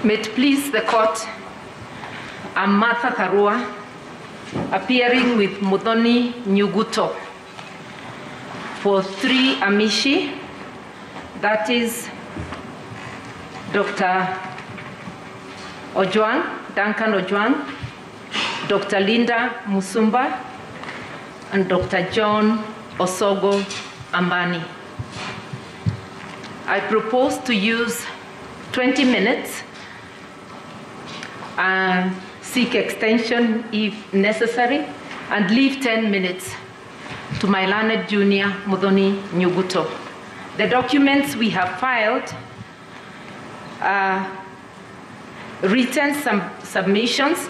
May it please the court, I'm Martha Karua, appearing with Muthoni Nyuguto for 3 amici, that is Dr. Ojwang, Duncan Ojwang, Dr. Linda Musumba, and Dr. John Osogo Ambani. I propose to use 20 minutes and seek extension if necessary, and leave 10 minutes to my learned junior, Muthoni Nyuguto. The documents we have filed are written submissions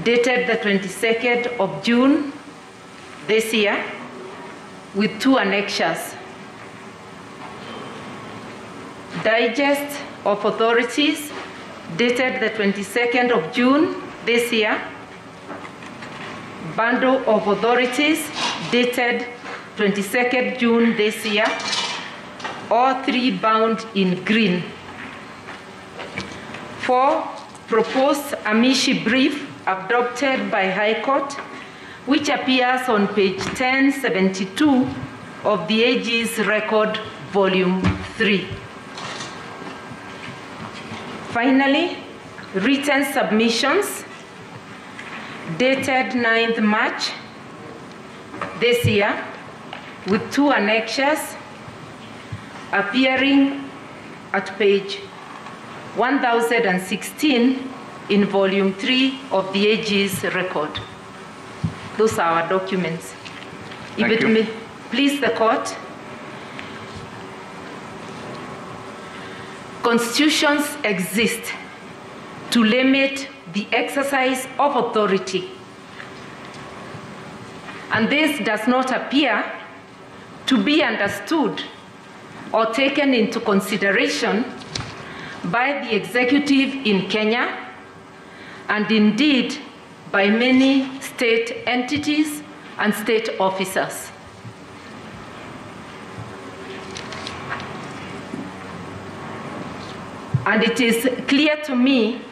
dated the 22nd of June this year with 2 annexures. Digest of authorities dated the 22nd of June this year. Bundle of authorities dated 22nd June this year. All 3 bound in green. 4, proposed amici brief adopted by High Court, which appears on page 1072 of the AG's record, volume 3. Finally, written submissions dated 9th March this year with 2 annexures appearing at page 1016 in volume 3 of the AG's record. Those are our documents. If it may please the court, constitutions exist to limit the exercise of authority, and this does not appear to be understood or taken into consideration by the executive in Kenya, and indeed by many state entities and state officers. And it is clear to me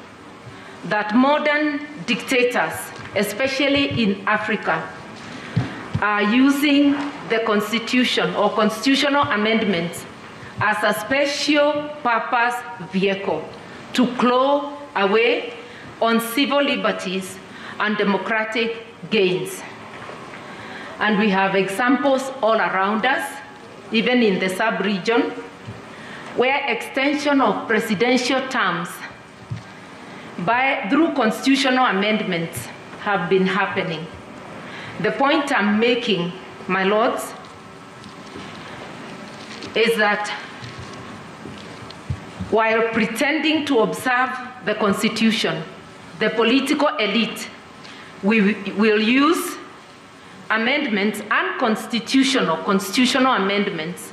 that modern dictators, especially in Africa, are using the Constitution or constitutional amendments as a special purpose vehicle to claw away on civil liberties and democratic gains. And we have examples all around us, even in the sub-region, where extension of presidential terms through constitutional amendments have been happening. The point I'm making, my lords, is that while pretending to observe the Constitution, the political elite will use amendments and constitutional amendments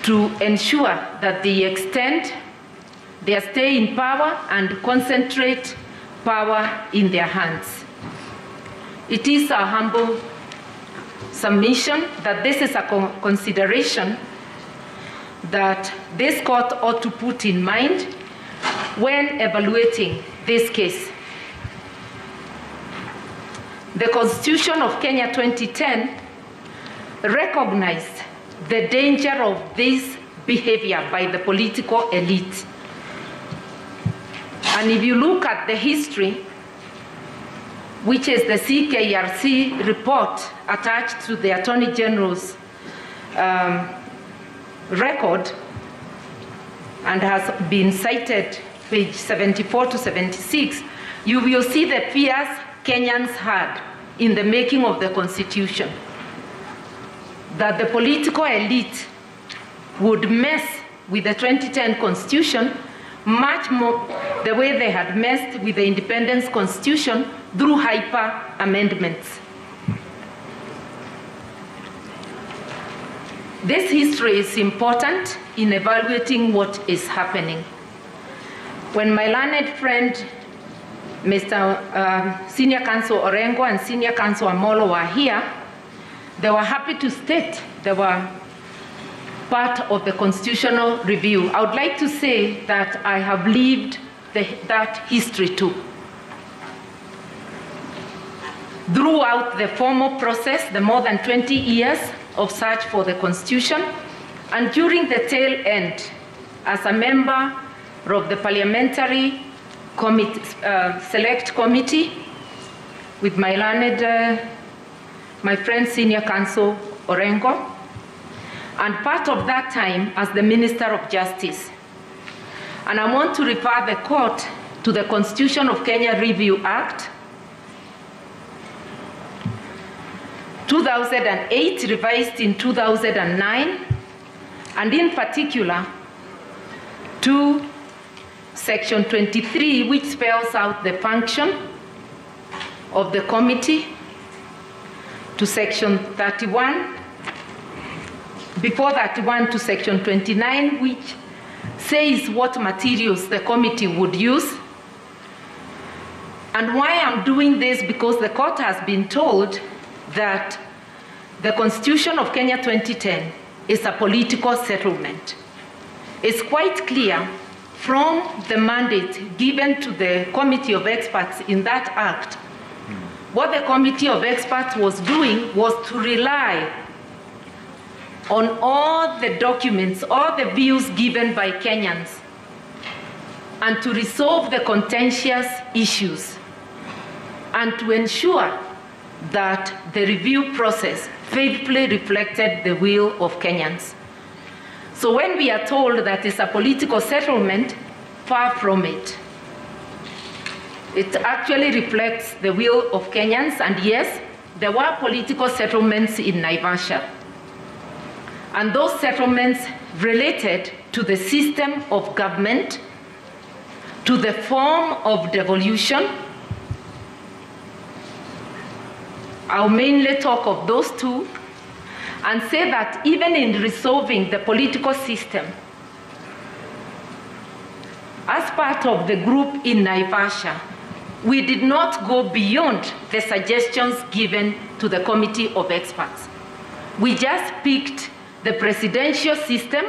to ensure that they extend their stay in power and concentrate power in their hands. It is our humble submission that this is a consideration that this court ought to put in mind when evaluating this case. The Constitution of Kenya 2010 recognized the danger of this behavior by the political elite. And if you look at the history, which is the CKRC report attached to the Attorney General's record and has been cited page 74 to 76, you will see the fears Kenyans had in the making of the Constitution, that the political elite would mess with the 2010 Constitution much more the way they had messed with the Independence Constitution through hyper amendments. This history is important in evaluating what is happening. When my learned friend, Mr. Senior Counsel Orengo and Senior Counsel Amolo were here, they were happy to state there were part of the constitutional review. I would like to say that I have lived that history too. Throughout the formal process, the more than 20 years of search for the Constitution, and during the tail end, as a member of the Parliamentary Select Committee with my learned, my friend Senior Counsel Orengo, and part of that time as the Minister of Justice. And I want to refer the court to the Constitution of Kenya Review Act, 2008, revised in 2009, and in particular to Section 23, which spells out the function of the committee, to Section 31, before 31 to Section 29, which says what materials the committee would use. And why I'm doing this, because the court has been told that the Constitution of Kenya 2010 is a political settlement. It's quite clear from the mandate given to the Committee of Experts in that act. What the Committee of Experts was doing was to rely on all the documents, all the views given by Kenyans, and to resolve the contentious issues, and to ensure that the review process faithfully reflected the will of Kenyans. So when we are told that it's a political settlement, far from it. It actually reflects the will of Kenyans, and yes, there were political settlements in Naivasha. And those settlements related to the system of government, to the form of devolution. I'll mainly talk of those two and say that even in resolving the political system, as part of the group in Naivasha, we did not go beyond the suggestions given to the Committee of Experts. We just picked the presidential system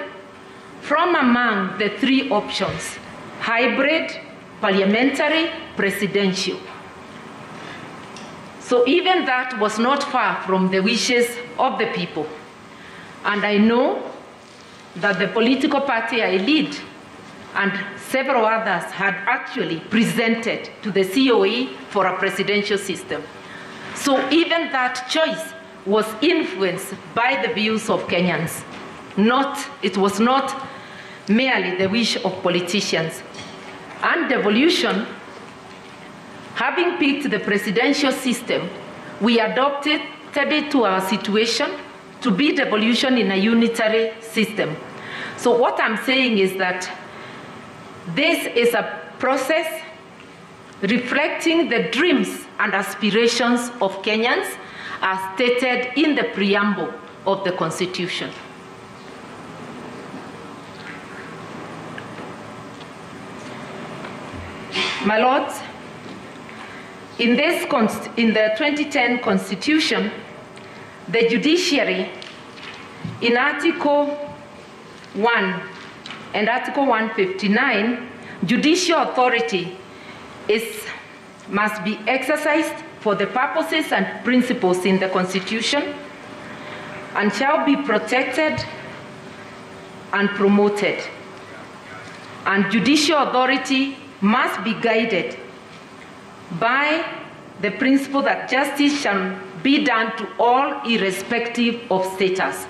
from among the three options: hybrid, parliamentary, presidential. So even that was not far from the wishes of the people. And I know that the political party I lead and several others had actually presented to the COE for a presidential system. So even that choice was influenced by the views of Kenyans. It was not merely the wish of politicians. And devolution, having picked the presidential system, we adopted it to our situation to be devolution in a unitary system. So what I'm saying is that this is a process reflecting the dreams and aspirations of Kenyans as stated in the preamble of the Constitution. My lords, in the 2010 Constitution, the judiciary, in Article 1 and Article 159, judicial authority must be exercised for the purposes and principles in the Constitution and shall be protected and promoted. And judicial authority must be guided by the principle that justice shall be done to all irrespective of status.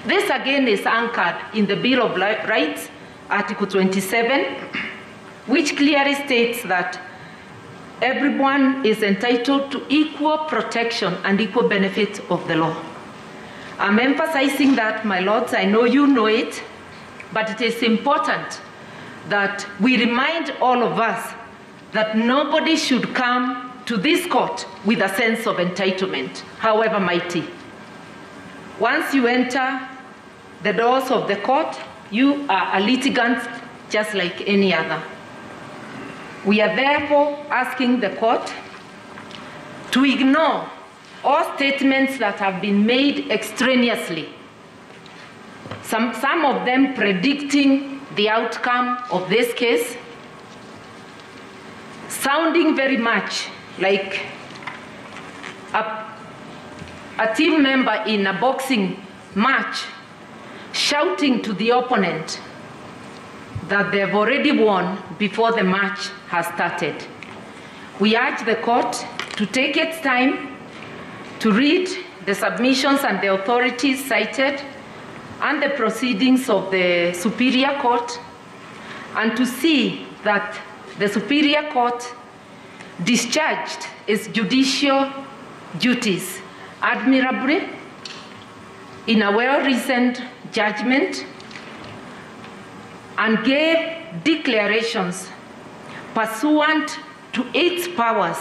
This again is anchored in the Bill of Rights, Article 27, which clearly states that everyone is entitled to equal protection and equal benefit of the law. I'm emphasizing that, my lords, I know you know it, but it is important that we remind all of us that nobody should come to this court with a sense of entitlement, however mighty. Once you enter the doors of the court, you are a litigant just like any other. We are therefore asking the court to ignore all statements that have been made extraneously some of them predicting the outcome of this case, sounding very much like a team member in a boxing match shouting to the opponent that they've already won before the match has started. We urge the court to take its time to read the submissions and the authorities cited and the proceedings of the Superior Court, and to see that the Superior Court discharged its judicial duties admirably in a well-reasoned judgment and gave declarations pursuant to its powers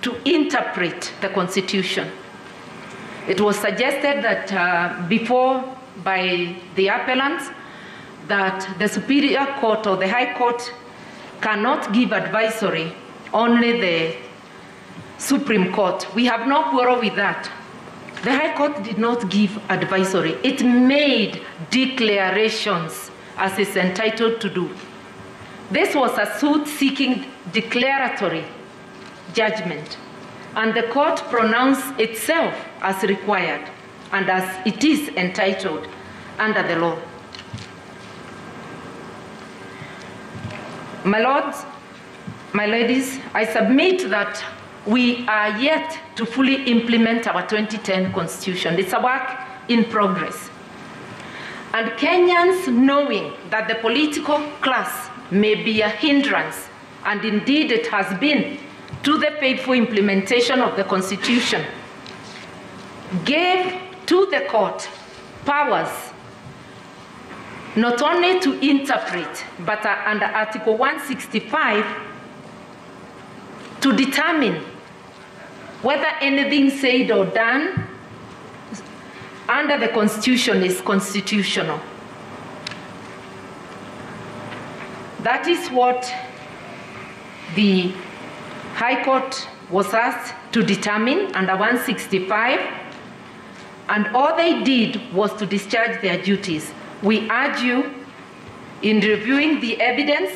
to interpret the Constitution. It was suggested that before by the appellants that the Superior Court or the High Court cannot give advisory, only the Supreme Court. We have no quarrel with that. The High Court did not give advisory. It made declarations as it's entitled to do. This was a suit-seeking declaratory judgment, and the court pronounced itself as required and as it is entitled under the law. My lords, my ladies, I submit that we are yet to fully implement our 2010 Constitution. It's a work in progress. And Kenyans, knowing that the political class may be a hindrance, and indeed it has been, to the faithful implementation of the Constitution, gave to the court powers not only to interpret, but under Article 165, to determine whether anything said or done under the Constitution is constitutional. That is what the High Court was asked to determine under 165, and all they did was to discharge their duties. We urge you, in reviewing the evidence,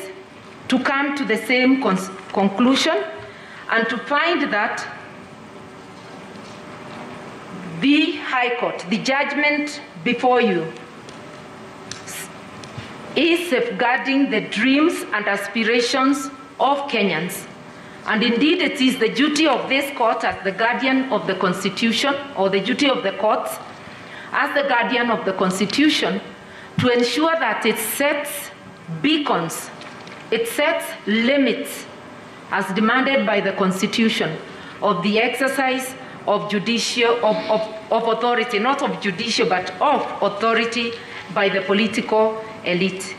to come to the same conclusion and to find that the High Court, the judgment before you, is safeguarding the dreams and aspirations of Kenyans. And indeed, it is the duty of this court as the guardian of the Constitution, or the duty of the courts as the guardian of the Constitution, to ensure that it sets beacons, it sets limits as demanded by the Constitution of the exercise of judicial, of authority, not of judicial, but of authority by the political elite.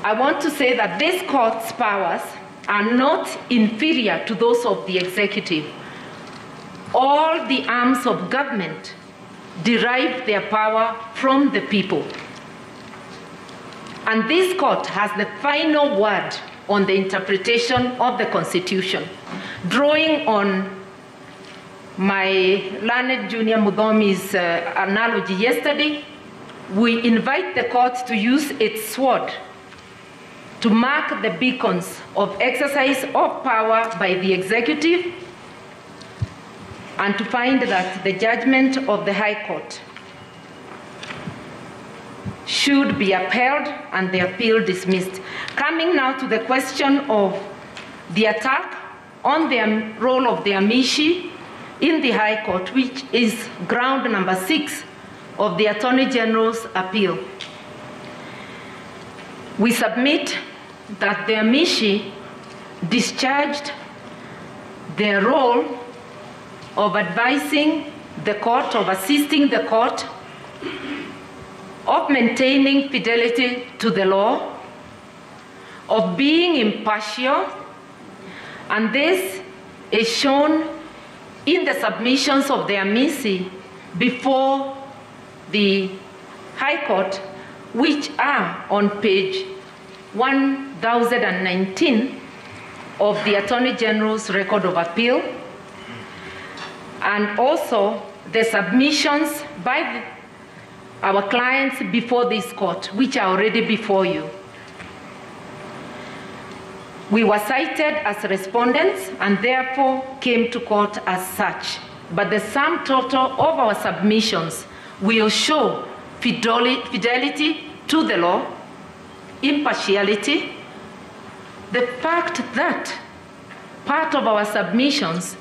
I want to say that this court's powers are not inferior to those of the executive. All the arms of government derive their power from the people. And this court has the final word on the interpretation of the Constitution. Drawing on my learned Junior Mudhomi's analogy yesterday, we invite the court to use its sword to mark the beacons of exercise of power by the executive, and to find that the judgment of the High Court should be upheld and the appeal dismissed. Coming now to the question of the attack on the role of the amici in the High Court, which is ground number 6 of the Attorney General's appeal. We submit that the amici discharged their role of advising the court, of assisting the court, of maintaining fidelity to the law, of being impartial, and this is shown in the submissions of the amici before the High Court, which are on page 1019 of the Attorney General's Record of Appeal, and also the submissions by our clients before this court, which are already before you. We were cited as respondents and therefore came to court as such. But the sum total of our submissions will show fidelity to the law, impartiality, the fact that part of our submissions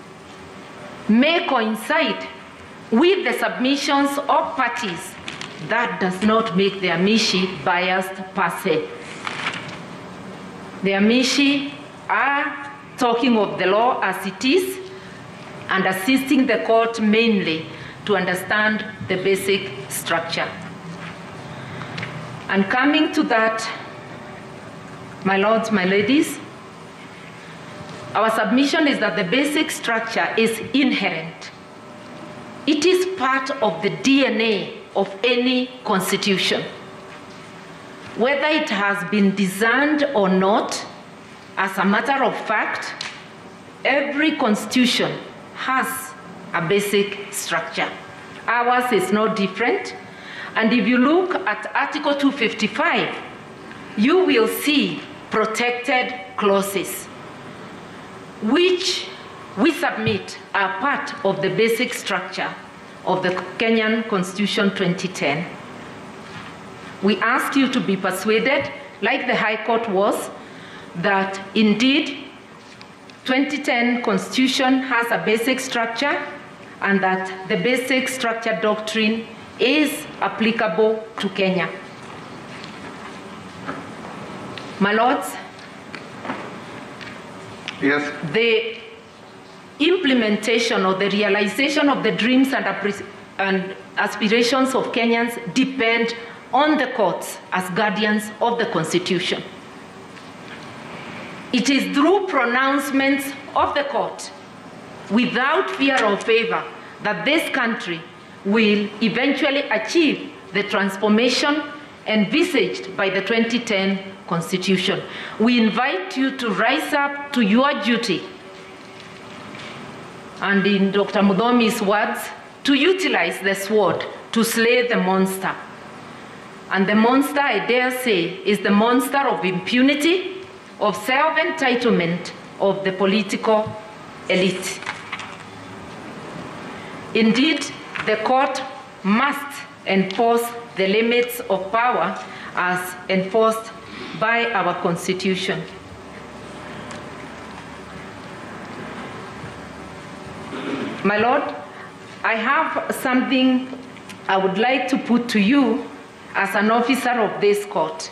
may coincide with the submissions of parties. That does not make the amici biased per se. The amici are talking of the law as it is and assisting the court mainly to understand the basic structure. And coming to that, my lords, my ladies, our submission is that the basic structure is inherent. It is part of the DNA of any constitution. Whether it has been designed or not, as a matter of fact, every constitution has a basic structure. Ours is no different. And if you look at Article 255, you will see protected clauses, which we submit are part of the basic structure of the Kenyan Constitution 2010. We ask you to be persuaded, like the High Court was, that indeed 2010 Constitution has a basic structure and that the basic structure doctrine is applicable to Kenya. My lords, yes. The implementation or the realization of the dreams and aspirations of Kenyans depend on the courts as guardians of the Constitution. It is through pronouncements of the court, without fear or favor, that this country will eventually achieve the transformation envisaged by the 2010 Constitution. We invite you to rise up to your duty, and in Dr. Mudomi's words, to utilize the sword to slay the monster. And the monster, I dare say, is the monster of impunity, of self-entitlement of the political elite. Indeed, the court must enforce the limits of power as enforced by our Constitution. My Lord, I have something I would like to put to you as an officer of this court.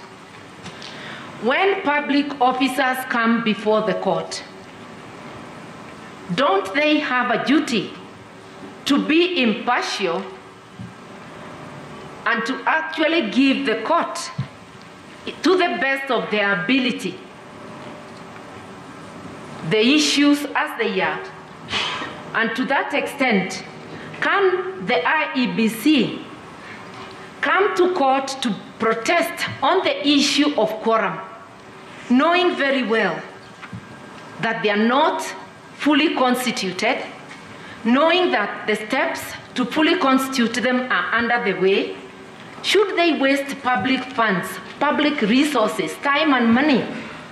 When public officers come before the court, don't they have a duty to be impartial and to actually give the court, to the best of their ability, the issues as they are? And to that extent, can the IEBC come to court to protest on the issue of quorum, knowing very well that they are not fully constituted, knowing that the steps to fully constitute them are under the way? Should they waste public funds, public resources, time and money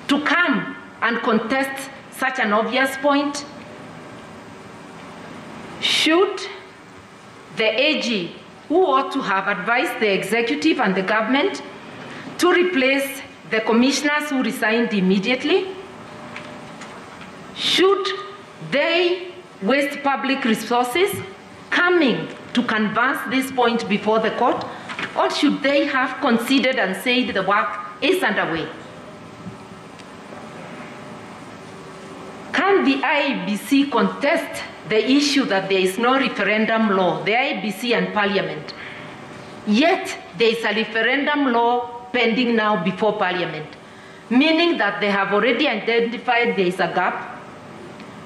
to come and contest such an obvious point? Should the AG, who ought to have advised the executive and the government to replace the commissioners who resigned immediately, should they waste public resources coming to canvass this point before the court, or should they have considered and said the work is underway? Can the IEBC contest the issue that there is no referendum law, the IEBC and Parliament, yet there is a referendum law pending now before Parliament, meaning that they have already identified there is a gap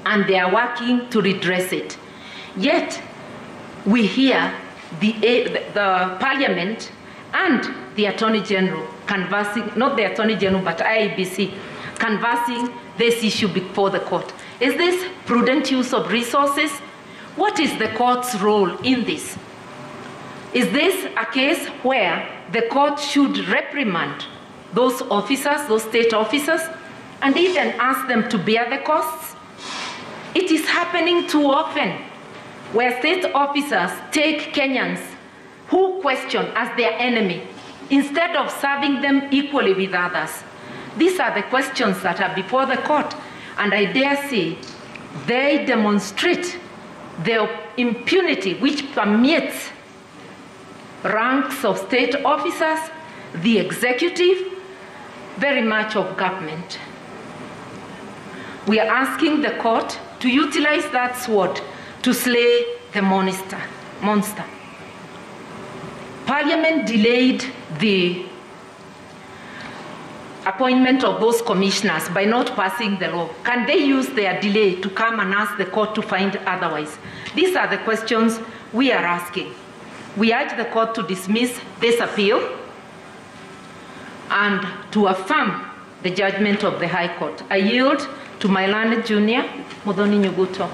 and they are working to redress it? Yet we hear the Parliament and the Attorney General canvassing, not the Attorney General but IEBC, canvassing this issue before the court. Is this prudent use of resources? What is the court's role in this? Is this a case where the court should reprimand those officers, those state officers, and even ask them to bear the costs? It is happening too often, where state officers take Kenyans who question as their enemy instead of serving them equally with others. These are the questions that are before the court, and I dare say they demonstrate the impunity which permeates ranks of state officers, the executive, very much of government. We are asking the court to utilize that sword to slay the monster. Parliament delayed the appointment of those commissioners by not passing the law. Can they use their delay to come and ask the court to find otherwise? These are the questions we are asking. We urge the court to dismiss this appeal and to affirm the judgment of the High Court. I yield to my learned junior, Muthoni Nyuguto.